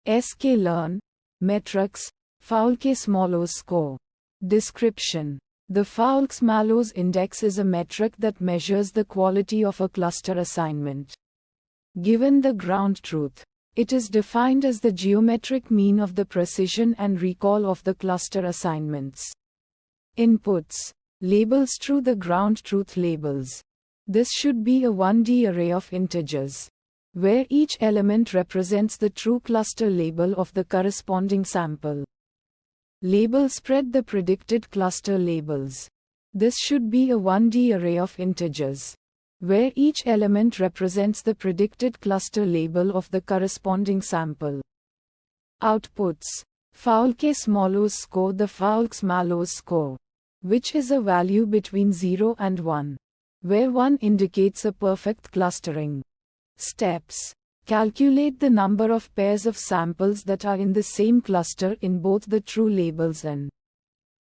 sklearnmetricsfowlkesmallowsscore. Description: the Fowlkes-Mallows index is a metric that measures the quality of a cluster assignment. Given the ground truth, it is defined as the geometric mean of the precision and recall of the cluster assignments. Inputs: labels. True, the ground truth labels. This should be a 1D array of integers, where each element represents the true cluster label of the corresponding sample. Label: spread the predicted cluster labels. This should be a 1D array of integers, where each element represents the predicted cluster label of the corresponding sample. Outputs: Fowlkes-Mallows score. The Fowlkes-Mallows score, which is a value between 0 and 1, where 1 indicates a perfect clustering. Steps: calculate the number of pairs of samples that are in the same cluster in both the true labels and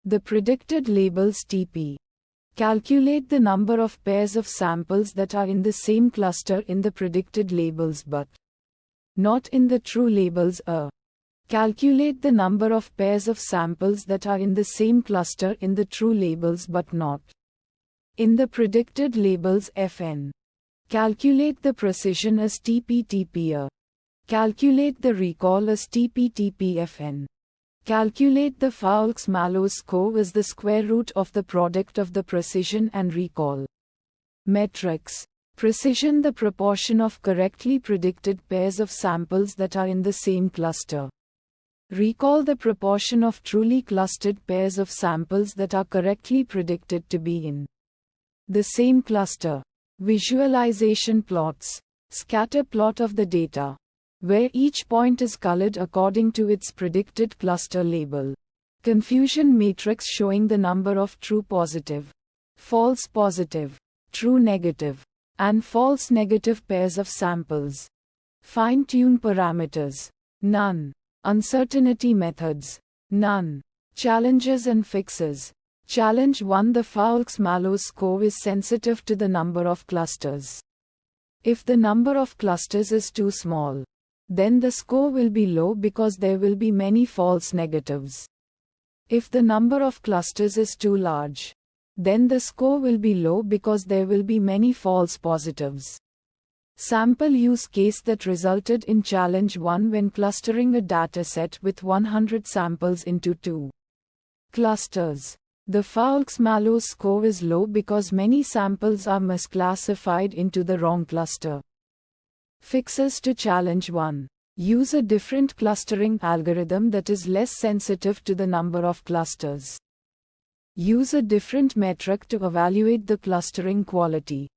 the predicted labels TP. Calculate the number of pairs of samples that are in the same cluster in the predicted labels but not in the true labels. Calculate the number of pairs of samples that are in the same cluster in the true labels but not in the predicted labels. Fn. Calculate the precision as TP-TP. Calculate the recall as TP-TP-Fn. Calculate the Fowlkes-Mallows score as the square root of the product of the precision and recall. Metrics: precision, the proportion of correctly predicted pairs of samples that are in the same cluster. Recall, the proportion of truly clustered pairs of samples that are correctly predicted to be in the same cluster. Visualization plots: scatter plot of the data, where each point is colored according to its predicted cluster label. Confusion matrix showing the number of true positive, false positive, true negative, and false negative pairs of samples. Fine-tune parameters: none. Uncertainty methods: none. Challenges and fixes. Challenge 1: the Fowlkes-Mallows score is sensitive to the number of clusters. If the number of clusters is too small, then the score will be low because there will be many false negatives. If the number of clusters is too large, then the score will be low because there will be many false positives. Sample use case that resulted in challenge 1: when clustering a dataset with 100 samples into 2 clusters. The Fowlkes-Mallows score is low because many samples are misclassified into the wrong cluster. Fixes to challenge 1: use a different clustering algorithm that is less sensitive to the number of clusters. Use a different metric to evaluate the clustering quality.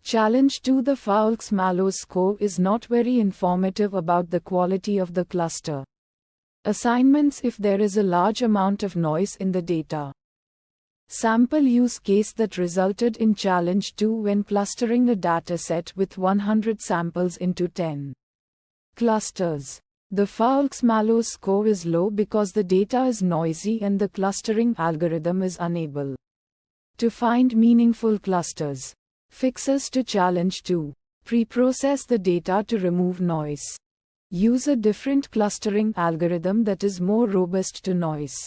Challenge 2: the Fowlkes-Mallows score is not very informative about the quality of the cluster assignments if there is a large amount of noise in the data. Sample use case that resulted in challenge 2: when clustering a dataset with 100 samples into 10 clusters. The Fowlkes-Mallows score is low because the data is noisy and the clustering algorithm is unable to find meaningful clusters. Fixes to challenge 2: pre-process the data to remove noise. Use a different clustering algorithm that is more robust to noise.